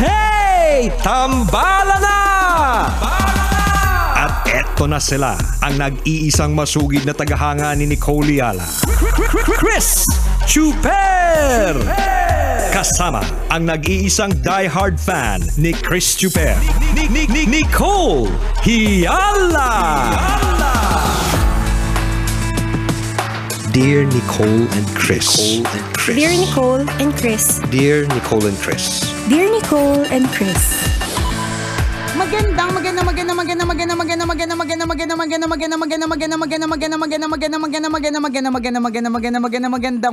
Hey! Tambala na! At eto na sila, ang nag-iisang masugid na tagahanga ni Nicole Yala. Chris Chuper! Kasama ang nag-iisang diehard fan ni Chris Chuper, Nicole Yala! Dear Nicole and Chris. Dear Nicole and Chris. Dear Nicole and Chris. Dear Nicole and Chris. Magandang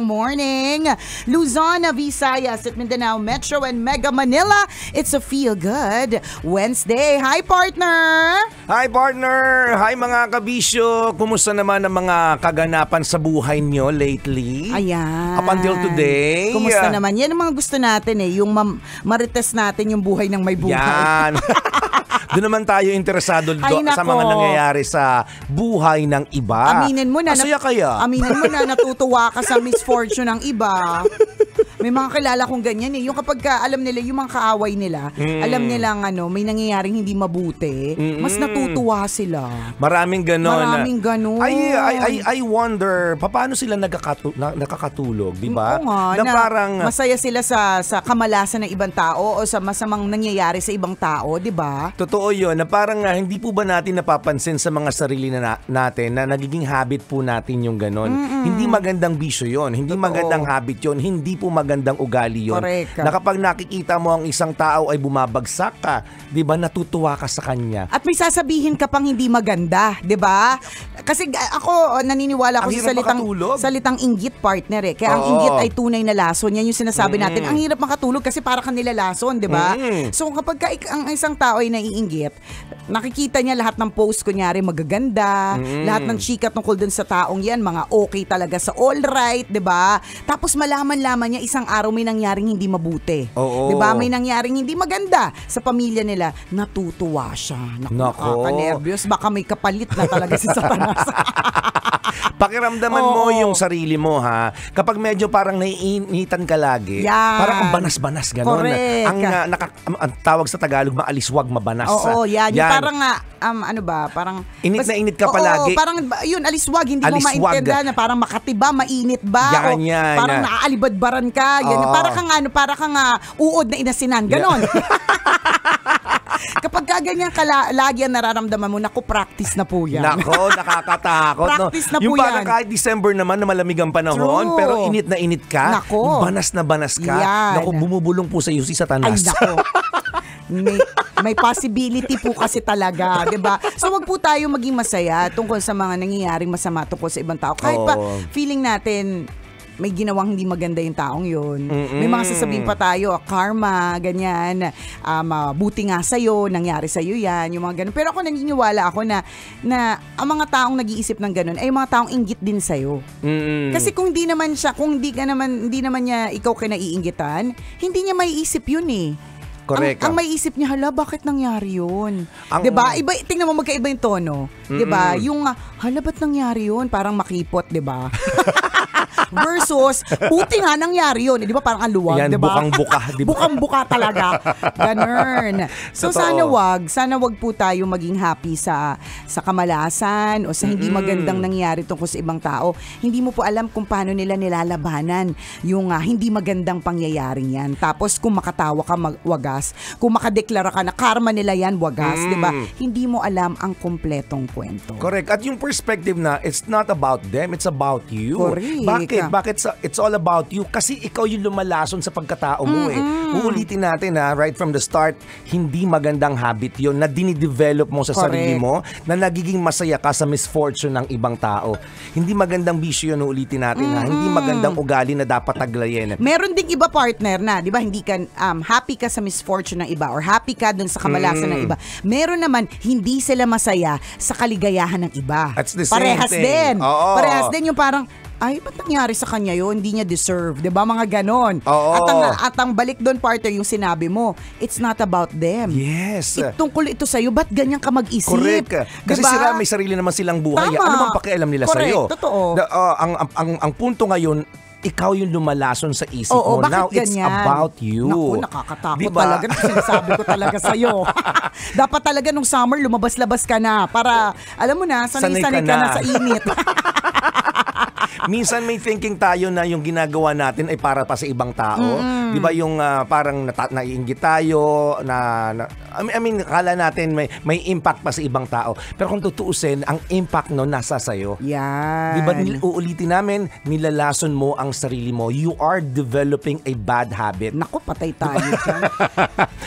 morning, Luzon, Visayas at Mindanao Metro and Mega Manila. It's a feel good Wednesday. Hi partner. Hi partner. Hi mga kabisyo. Kumusta naman ang mga kaganapan sa buhay nyo lately? Ayan. Up until today. Kumusta naman? Yan ang mga gusto natin yung marites natin yung buhay ng may buhay. Yan. Doon naman tayo interesado sa mga nangyayari sa buhay ng iba. Aminin mo na. Masaya kaya? Aminin mo na natutuwa ka sa misfortune ng iba. May mga kilala kong ganyan Yung kapag alam nila, yung mga kaaway nila, alam nilang may nangyayaring hindi mabuti, mas natutuwa sila. Maraming ganon. I wonder, paano sila nakakatulog, di ba? Na parang masaya sila sa kamalasan ng ibang tao o sa masamang nangyayari sa ibang tao, di ba? Totoo yun, na parang hindi po ba natin napapansin sa mga sarili natin na nagiging habit po natin yung ganon. Hindi magandang bisyo yun, hindi magandang habit yun, hindi po magandang ugali yun. Correct. Na kapag nakikita mo ang isang tao ay bumabagsak ka, di ba, natutuwa ka sa kanya. At may sasabihin ka pang hindi maganda, di ba? Kasi ako naniniwala ko sa salitang inggit, partner Kaya ang inggit ay tunay na lason. Yan yung sinasabi natin. Ang hirap makatulog kasi para kanila lason, di ba? So kapag ang isang tao ay naiinggit, nakikita niya lahat ng post kunyari magaganda, lahat ng chika tungkol dun sa taong yan, mga okay talaga sa all right, di ba? Tapos malaman-laman niya isang araw may nangyaring hindi mabuti. Di ba? May nangyaring hindi maganda sa pamilya nila. Natutuwa siya. Nakaka-nervyos. Baka may kapalit na talaga si Satanas. Pakiramdaman mo yung sarili mo, ha? Kapag medyo parang naiinitan ka lagi, parang ang banas-banas, gano'n. Ang tawag sa Tagalog, maaliswag, mabanas. Oo, yan. Yung parang parang init na init ka palagi. Parang yun, aliswag, hindi mo maintindihan na parang makatiba, mainit ba? Yan. Parang naaalibadbaran ka. Yan. Para kang uod na inasinan, gano'n. Kapag ganyan ka lagi ang nararamdaman mo, practice na po yan. Nakakatakot. Practice na po yung yan. parang kahit December naman na malamig ang panahon, pero init na init ka, banas na banas ka, bumubulong po sa iyo si Satanas. Ay, may possibility po kasi talaga, 'di ba? So wag po tayo maging masaya tungkol sa mga nangyayaring masama tungkol sa ibang tao. Kahit pa feeling natin may ginawang hindi maganda yung taong yun. May mga sasabihin pa tayo, karma, ganyan, buti nga sa'yo, nangyari sa'yo yan, yung mga ganun. Pero ako naniniwala ako na ang mga taong nag-iisip ng ganun ay mga taong inggit din sa'yo. Kasi kung hindi naman niya ikaw kinaiinggitan, hindi niya maiisip yun Correct. Ang maiisip niya, bakit nangyari yun? Diba? Tingnan mo, magkaiba yung tono. Diba? Yung, ba't nangyari yun? Parang makipot, diba? Versus, buti nga nangyari yun. Di ba parang ang luwag, yan, di ba? Bukang-buka, di ba? Bukang-buka talaga. Ganun. So sana wag po tayo maging happy sa kamalasan o sa hindi magandang nangyari tungkol sa ibang tao. Hindi mo po alam kung paano nila nilalabanan yung hindi magandang pangyayaring yan. Tapos kung makatawa ka, wagas. Kung makadeklara ka na karma nila yan, wagas. Di ba? Hindi mo alam ang kompletong kwento. Correct. At yung perspective na it's not about them, it's about you. Correct. Bakit it's all about you? Kasi ikaw yung lumalason sa pagkatao mo Uulitin natin right from the start, hindi magandang habit yon na dinidevelop mo sa sarili mo na nagiging masaya ka sa misfortune ng ibang tao. Hindi magandang bisyo yun, uulitin natin Hindi magandang ugali na dapat taglayin. Meron ding iba partner na, di ba, hindi ka happy ka sa misfortune ng iba or happy ka dun sa kamalasan ng iba. Meron naman, hindi sila masaya sa kaligayahan ng iba. That's the same Parehas thing. din. Parehas din yung parang, ba't nangyari sa kanya yun? Hindi niya deserve. Diba? Mga ganon. At ang balik doon, partner, yung sinabi mo, it's not about them. Yes. Tungkol ito sa'yo, ba't ganyan ka mag-isip? Correct. Kasi diba? may sarili naman silang buhay. Tama. Ano bang pakialam nila Correct. sa'yo? Totoo. Ang punto ngayon, ikaw yung lumalason sa isip Oo, mo. bakit Now, it's ganyan? about you. Naku, nakakatakot Diba? talaga. Sinasabi ko talaga sa'yo. Dapat talaga nung summer, lumabas-labas ka na para, alam mo na, sanay-sanay ka na sa init. Minsan may thinking tayo na yung ginagawa natin ay para pa sa ibang tao. Di ba yung parang naiinggit tayo, I mean, kala natin may impact pa sa ibang tao. Pero kung tutuusin, ang impact no nasa sayo. Yan. Di ba, uulitin namin, nilalason mo ang sarili mo. You are developing a bad habit. Naku, patay tayo dyan.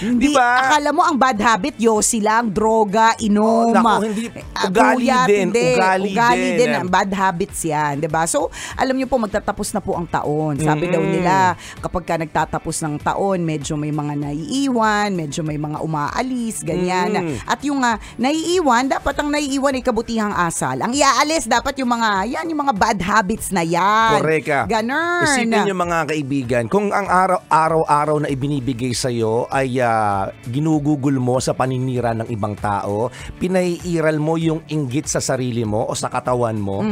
Hindi, Diba? akala mo ang bad habit, yosi lang, droga, inom. Naku, hindi. Ugali Puyat, din. hindi. Ugali din. Ang bad habits yan. Diba? So, alam niyo po, magtatapos na po ang taon. Sabi daw nila, kapag ka nagtatapos ng taon, medyo may mga naiiwan, medyo may mga umaalis, ganyan. At yung naiiwan, dapat ang naiiwan ay kabutihang asal. Ang iaalis, dapat yung mga bad habits na yan. Correct ka. Ganun. Isipin nyo mga kaibigan, kung ang araw-araw na ibinibigay sa'yo ay ginugugol mo sa paninira ng ibang tao, pinaiiral mo yung inggit sa sarili mo o sa katawan mo,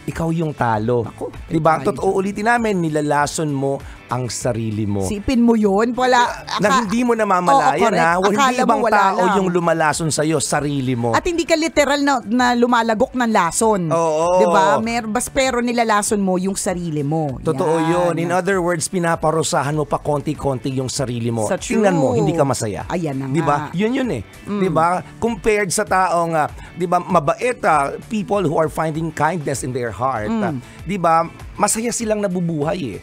ikaw yung talo. Ako, diba? tayo Totoo ulitin namin, nilalason mo ang sarili mo. Sipin mo yun. Na hindi mo namamalayan. Oo, correct. Hindi Akala ibang mo wala tao lang. yung lumalason sa'yo, sarili mo. At hindi ka literal na lumalagok ng lason. Oo. Diba? Pero nilalason mo yung sarili mo. Totoo Yan. yun. In other words, pinaparusahan mo pa konti-konti yung sarili mo. Sa true. Tingnan mo, hindi ka masaya. Ayan na nga. Diba? Yun eh. Diba? Compared sa taong, diba, mabait, people who are finding kindness in their heart. Diba? Masaya silang nabubuhay eh.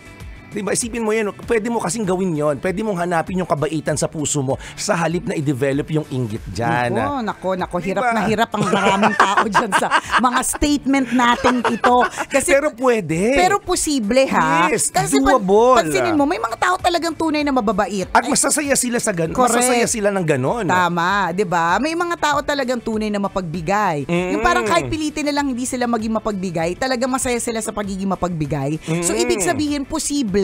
Diba? Isipin mo yan, pwede mo kasing gawin yon. Pwede mong hanapin yung kabaitan sa puso mo sa halip na i-develop yung inggit dyan. Nako. Diba? Hirap na hirap ang maraming tao dyan sa mga statement natin ito. Kasi, Pero pwede. Pero posible ha. Yes, Kasi doable. pansinin mo, may mga tao talagang tunay na mababait. At masasaya sila sa ganun. Correct. Masasaya sila ng ganun. Tama, 'di ba? May mga tao talagang tunay na mapagbigay. Yung parang kahit pilitin na lang hindi sila maging mapagbigay, talagang masaya sila sa pagiging mapagbigay. So ibig sabihin posible,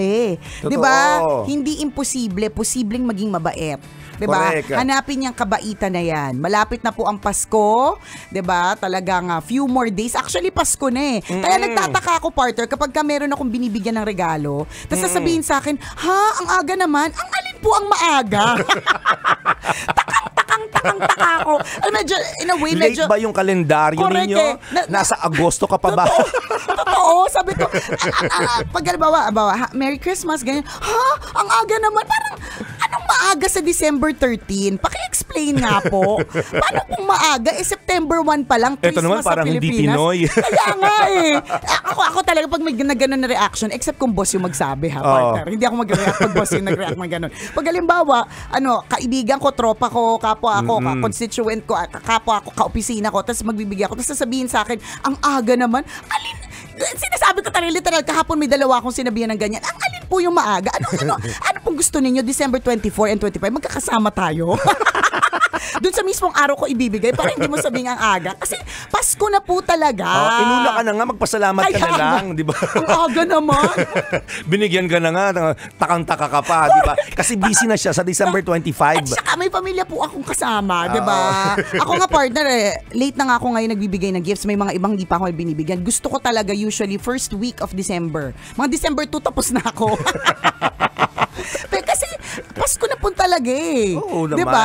'di ba? Hindi imposible, posibleng maging mabait. 'Di ba? Hanapin niyang kabaitan na 'yan. Malapit na po ang Pasko, 'di ba? Talagang few more days. Actually Pasko na eh. Kaya nagtataka ako, partner, kapag ka meron akong binibigyan ng regalo, tapos sasabihin sa akin, "Ha, ang aga naman. Ang alin po ang maaga?" Takang-taka ako. Medyo, in a way, medyo... Late ba yung kalendaryo Correct ninyo? eh. Nasa Agosto ka pa ba? Totoo. Sabi ko, pag halimbawa, Merry Christmas, ganyan. Ha? Ang aga naman. Parang, anong maaga sa December 13? Paki-explain nga po. Paano kung maaga? September 1 pa lang, Christmas Ito naman parang sa hindi Pilipinas. Pinoy. Kaya nga eh. Ako talaga pag may gano'n na reaction, except kung boss yung magsabi ha, partner. Hindi ako mag-react pag boss yung nag-react ng gano'n. Pag halimbawa, kaibigan ko, tropa ko, kapwa ako, constituent ko, kapwa ako, kaopisina ko, tapos magbibigay ako, tapos sasabihin sa akin, ang aga naman, alin, sinasabi ko talaga literal, kahapon may dalawa akong sinabihan ng ganyan, ang alin po yung maaga? Ano pong gusto ninyo, December 24 and 25, magkakasama tayo? Doon sa mismong araw ko ibibigay para hindi mo sabihin ang aga. Kasi Pasko na po talaga. Inuna ka na nga, magpasalamat ka na lang, di ba? Ang aga naman. Binigyan ka na nga, takang-taka ka pa, di ba? Kasi busy na siya sa December 25. At saka may pamilya po akong kasama, di ba? Ako nga, partner, late na nga ako ngayon nagbibigay ng gifts. May mga ibang di pa ako binibigyan. Gusto ko talaga usually first week of December. Mga December 2 tapos na ako. Pero kasi Pasko na po talaga eh. Oo naman. Diba?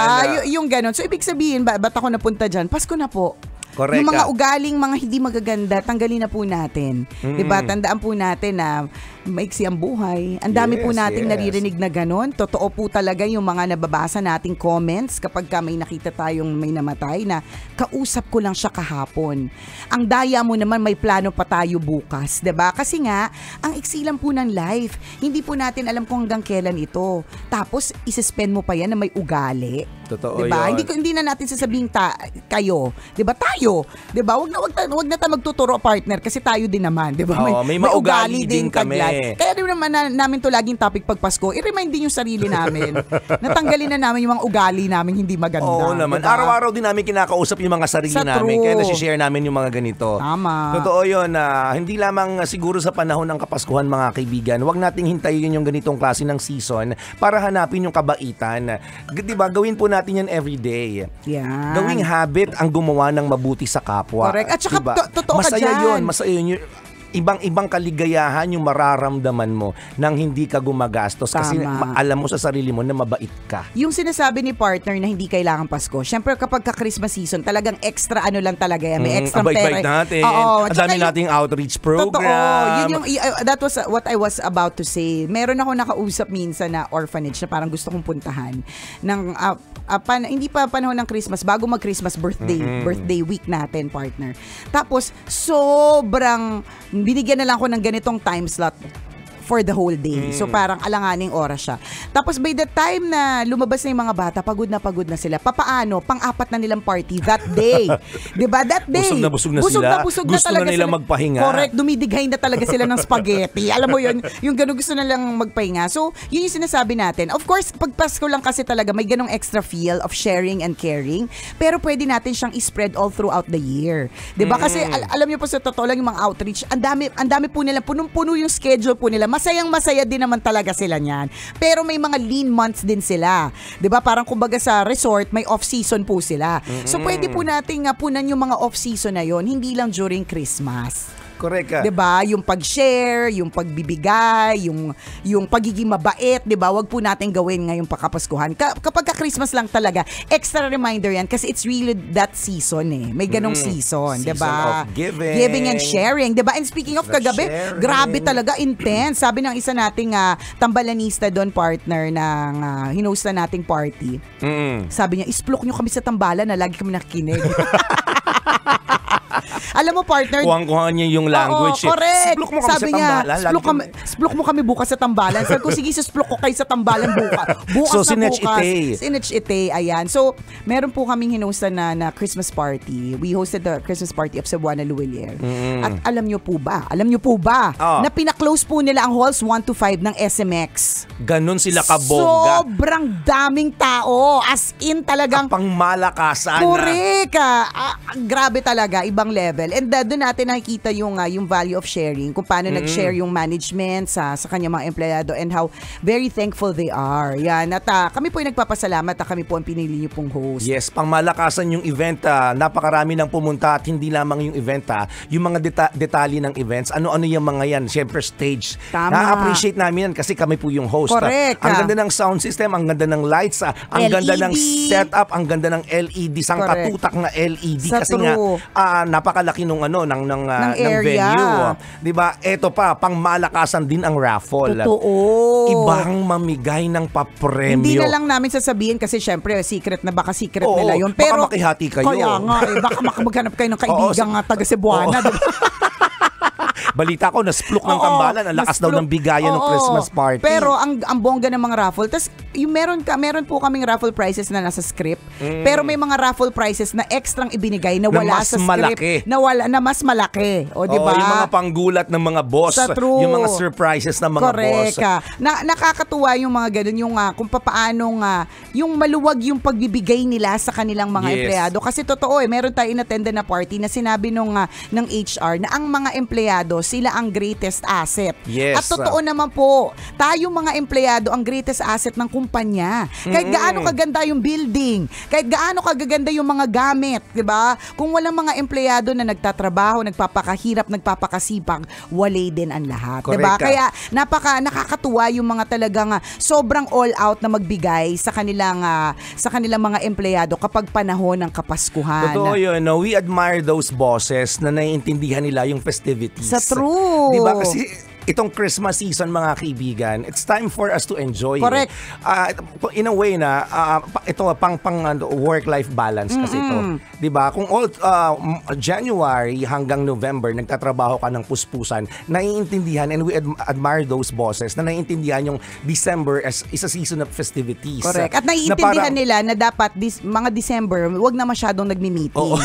Yung ganon. So ibig sabihin, ba't ako napunta dyan? Pasko na po. Correct. Yung mga ugaling, mga hindi magaganda, tanggalin na po natin. Diba? Tandaan po natin na maiksi ang buhay. Ang dami po nating naririnig na ganon. Totoo po talaga yung mga nababasa nating comments kapag ka may nakita tayong may namatay na kausap ko lang siya kahapon. Ang daya mo naman may plano pa tayo bukas. Diba? Kasi nga, ang iksi lang po ng life. Hindi po natin alam kung hanggang kailan ito. Tapos, isuspend mo pa yan na may ugali. Totoo diba? yun. Hindi na natin sasabihin kayo. Diba? Tayo. Diba? Wag na tayo magtuturo, partner, kasi tayo din naman. Diba? May maugali din kami. Kaya din naman namin to laging topic pag Pasko. I-remind din yung sarili namin. Natanggalin na namin yung mga ugali namin hindi maganda. Oo naman. Diba? Araw-araw din namin kinakausap yung mga sarili namin. True. Kaya nasi-share namin yung mga ganito. Tama. Totoo yun. Hindi lamang siguro sa panahon ng Kapaskuhan, mga kaibigan, huwag nating hintayin yung ganitong klase ng season para hanapin yung kabaitan. Diba? Gawin po natin yan everyday. Yan. Gawing habit ang gumawa ng mabuti sa kapwa. Correct. At saka diba? totoo ka Masaya dyan. yun. Masaya yun. ibang kaligayahan yung mararamdaman mo nang hindi ka gumagastos kasi Tama. alam mo sa sarili mo na mabait ka. Yung sinasabi ni partner na hindi kailangan Pasko, syempre kapag ka-Christmas season, talagang extra ano lang talaga yan. May extra pera. Bait natin. Oo. Ang dami nating outreach program. Totoo. Yun yung, that was what I was about to say. Meron ako nakausap minsan na orphanage na parang gusto kong puntahan ng hindi pa panahon ng Christmas, bago mag-Christmas birthday week natin, partner. Tapos, sobrang binigyan na lang ako ng ganitong time slot for the whole day. So parang alanganing oras siya. Tapos by the time na lumabas na yung mga bata, pagod na sila. Papaano? Pang-apat na nilang party that day. 'Di ba? That day. Busog na sila. Busog Gusto na talaga na nila sila. magpahinga. Correct. Dumidighay na talaga sila ng spaghetti. Alam mo yun, yung ganun gusto na lang magpahinga. So, yun yung sinasabi natin. Of course, pag Pasko lang kasi talaga may ganung extra feel of sharing and caring. Pero pwede natin siyang i-spread all throughout the year. 'Di ba? Kasi alam niyo po sa totoo lang yung mga outreach, ang dami po nila, punong-puno yung schedule po nila. Masaya din naman talaga sila niyan. Pero may mga lean months din sila. 'Di ba? Parang kumbaga sa resort, may off-season po sila. So pwede po nating punan yung mga off-season na yon, hindi lang during Christmas. Correct ka. 'Di ba? Yung pag-share, yung pagbibigay, yung pagiging mabait, 'di ba? Wag po natin gawin ngayong pakapaskuhan. Kapag ka-Christmas lang talaga, extra reminder 'yan kasi it's really that season eh. May ganong season, 'di ba? Season of giving. Giving and sharing, 'di ba? And speaking of kagabi, sharing. grabe talaga, intense. Sabi ng isa nating tambalanista doon, partner ng hinusta nating party. Sabi niya, isplok nyo kami sa tambalan na lagi kami nakikinig. Alam mo, partner, Kuhang-kuhan niya yung language. Oo, correct. Splok mo kami Sabi sa niya, tambalan. splok mo kami bukas sa tambalan. Sabi ko, sige, splok ko kayo sa tambalan bukas. Bukas So, na bukas. sinech-ite. Sinech-ite, ayan. So, meron po kaming hinostan na Christmas party. We hosted the Christmas party of Cebuana Luwilier. At alam nyo po ba, na pinaklose po nila ang halls 1 to 5 ng SMX. Ganon sila kabongga. Sobrang daming tao. As in talagang Pangmalakasan na. correct. Grabe talaga, ibang level. And doon natin nakikita yung value of sharing, kung paano nag-share yung management sa kanyang mga empleyado and how very thankful they are. Yan. At kami po yung nagpapasalamat at kami po ang pinili niyo pong host. Yes, pangmalakasan yung event. Napakarami nang pumunta at hindi lamang yung event. Yung mga detalye ng events, ano-ano yung mga yan. Siyempre stage. Tama. Na-appreciate namin yan kasi kami po yung host. Correct. Ang ganda ng sound system, ang ganda ng lights, ang ganda ng setup, ang ganda ng LED, sangkatutak na LED. Sa kasi true. nga, napakalaki ng area. venue. 'Di ba? Eto pa, pangmalakasan din ang raffle. Totoo. Ibang mamigay ng papremyo. Hindi na lang namin sasabihin kasi syempre secret secret Oo, nila yun. baka Pero makihati kayo. Kaya nga baka maghanap kayo ng kaibigan taga Cebuana. Oo. Balita ko, nasplok ng tambalan. Ang lakas daw ng bigayan ng Christmas party. Pero ang bongga ng mga raffle. Tapos yung meron po kaming raffle prizes na nasa script. Pero may mga raffle prizes na extrang ibinigay na wala mas sa malaki. script. Na mas malaki. O, di ba? Yung mga panggulat ng mga boss. Sa true. Yung mga surprises ng mga Correct. boss. Nakakatuwa yung mga ganun. Yung kung paano yung maluwag yung pagbibigay nila sa kanilang mga Yes. empleyado. Kasi totoo meron tayong inattend na party na sinabi ng HR na ang mga empleyado sila ang greatest asset. Yes. At totoo naman po, tayo mga empleyado ang greatest asset ng kumpanya. Kahit gaano kaganda yung building, kahit gaano kagaganda yung mga gamit, 'di ba? Kung walang mga empleyado na nagtatrabaho, nagpapakahirap, nagpapakasipag, walay din ang lahat, 'di ba? Correct ka. Kaya nakakatuwa yung mga talagang sobrang all out na magbigay sa kanilang mga empleyado kapag panahon ng Kapaskuhan. Totoo yun. No? We admire those bosses na naiintindihan nila yung festivities. Sa true. Diba? Kasi itong Christmas season, mga kaibigan, it's time for us to enjoy. Correct. In a way na, ito pang work-life balance kasi ito. Diba? Kung all January hanggang November, nagtatrabaho ka ng puspusan, naiintindihan and we admire those bosses na naiintindihan yung December as is a season of festivities. Correct. At naiintindihan nila na dapat mga December, wag na masyadong nagmi-meeting. Oo.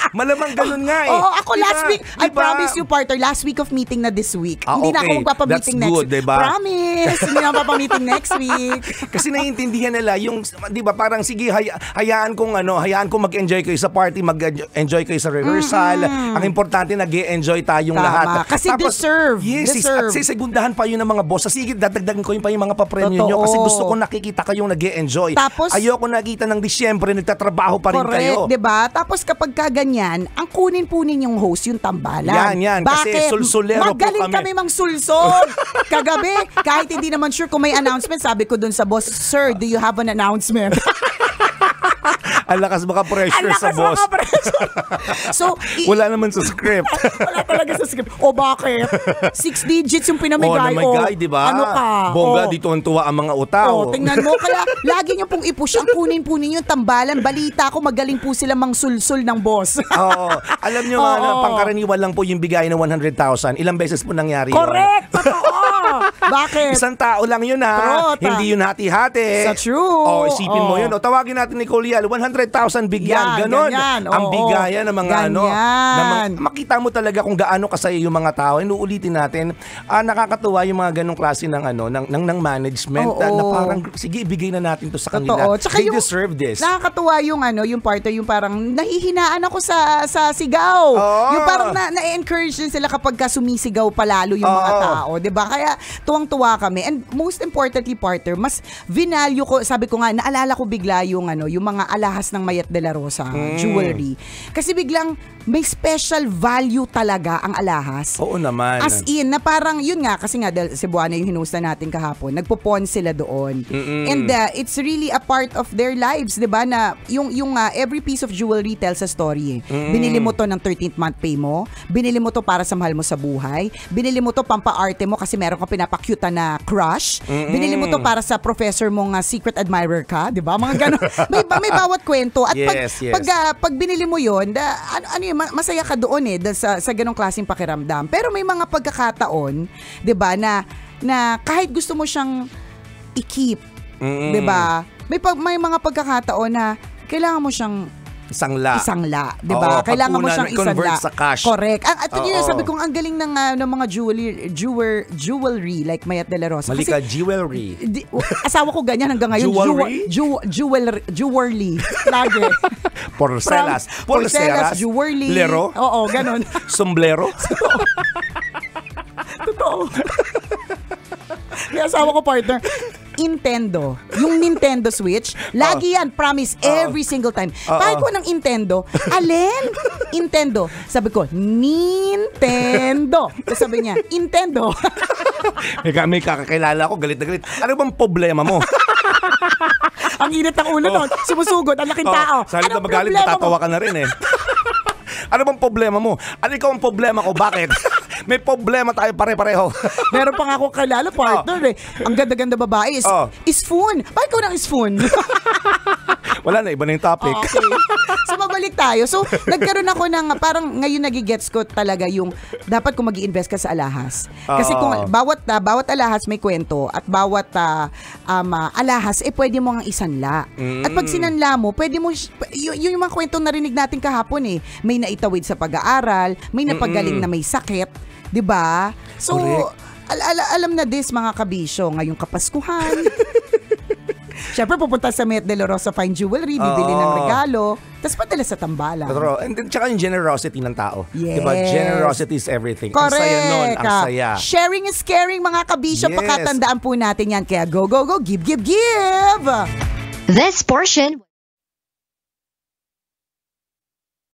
Malamang ganun nga eh. Oo, ako Diba? last week, I promise you, partner, last week of meeting na this week. Hindi na ako Okay. magpapameeting That's next good, week. diba? Promise, hindi na ako magpapameeting next week. Kasi naiintindihan nila yung, 'di ba, parang sige hayaan kong mag-enjoy kayo sa party, mag-enjoy kayo sa rehearsal. Ang importante nag-e-enjoy tayong Tama. lahat. Kasi deserve. Yes, Deserve. at segundahan pa yun ng mga boss. Sige, dadagdagan ko yun pa yung mga papremyo nyo Totoo. kasi gusto ko nakikita kayong nag-e-enjoy. Tapos, ayoko nakita ng Disyembre nagtatrabaho pa rin kayo. correct, 'di ba? Tapos kapag kaganyan, niyan, ang kunin-punin yung host, yung tambalan. Yan. Kasi sulsulero po Magaling kami. kami mang sulsol. Kagabi, kahit hindi naman sure kung may announcement, sabi ko dun sa boss, "Sir, do you have an announcement?" Ang lakas baka pressure sa boss. So, Wala naman sa script. wala talaga sa script. O bakit? 6 digits yung pinamigay. namigay, di ba? Ano ka? Bongga, dito ang tuwa ang mga utaw. Tingnan mo. Kaya lagi niyo pong i-push ang kunin-punin yung tambalan. Balita ko, magaling po sila mang sulsul ng boss. Oo. Alam nyo nga, pangkaraniwan lang po yung bigay ng 100,000. Ilang beses po nangyari Correct! Totoo! Bakit? Isang tao lang yun ha. True, Hindi yun hati-hati. Sa true. Isipin mo yun. Tawagin natin ni Colial, 100,000 bigyan. Ganon. Ganyan. Ang bigayan ng mga Ganyan. makita mo talaga kung gaano kasaya yung mga tao. Inuulitin natin, nakakatuwa yung mga ganong klase ng ng management na parang sige ibigay na natin to sa kanila. Tsaka They deserve this. Nakakatuwa yung partner, yung parang nahihinaan ako sa sigaw. Yung parang na-encourage din sila kapag sumisigaw palalo yung mga tao, 'di ba? Kaya tuwang-tuwa kami. And most importantly, partner, mas vinalue ko, sabi ko nga, naalala ko bigla yung mga alahas ng Mayat de la Rosa jewelry. Kasi biglang may special value talaga ang alahas. Oo naman. As in, na parang, yun nga, kasi nga, dahil Cebuana yung hinusta natin kahapon, nagpupon sila doon. And it's really a part of their lives, di ba? Na yung every piece of jewelry tells a story. Binili mo to ng 13th month pay mo, binili mo to para sa mahal mo sa buhay, binili mo to pampaarte mo kasi meron kang pinapakyutan na crush, binili mo to para sa professor mong secret admirer ka, di ba? Mga ganun. may bawat kwento. At pag binili mo yun, masaya ka doon sa ganong klaseng pakiramdam. Pero may mga pagkakataon, 'di ba, na kahit gusto mo siyang i-keep, 'di ba? May mga pagkakataon na kailangan mo siyang isangla, 'di ba? Kailangan mo siyang convert sa cash. Correct. At yun, sabi ko, ang galing ng mga jewelry like Mayat de la Rosa. Malika, jewelry. Asawa ko ganyan hanggang ngayon. Jewelry. Lagi. Porcelas, jewelry. Lero. Oo, ganun. Sombrero. Totoo. May asawa ko, partner. Nintendo. Yung Nintendo Switch, lagi yan, promise, every single time. Kahit ko ng Nintendo, alin? Nintendo. Sabi ko, Nintendo. Tapos sabi niya, Nintendo. May kakakilala ko, galit na galit. Ano bang problema mo? Ang init ng ulo nun. Sumusugod, ang laking tao. Sa halip na magalit, matatawa ka na rin eh. Ano bang problema mo? Ano ikaw ang problema ko? Bakit? May problema tayo pare-pareho. Meron pa nga ako kalala, partner Ang ganda-ganda babae is spoon. Bakit ko ng spoon? Wala na, iba na yung topic. Okay. So, mabalik tayo. So, nagkaroon ako ng, parang ngayon nagigets ko talaga yung dapat kung mag-i-invest ka sa alahas. Kasi kung bawat alahas may kwento at bawat alahas, pwede mo nga isanla. At pag sinanla mo, pwede mo, yung mga kwentong narinig natin kahapon may naitawid sa pag-aaral, may napagaling na may sakit, 'di ba? So, alam na this mga kabisyo, ngayong Kapaskuhan. Siyempre, pupunta sa Mayat de la Rosa Fine Jewelry, bibili ng regalo, tapos padala sa tambalan. And then, tsaka yung generosity ng tao. Yes. Diba? Generosity is everything. Correct. Ang saya nun, ang saya. Sharing is caring, mga kabisyo. Yes. Pakatandaan po natin yan. Kaya go, give. This portion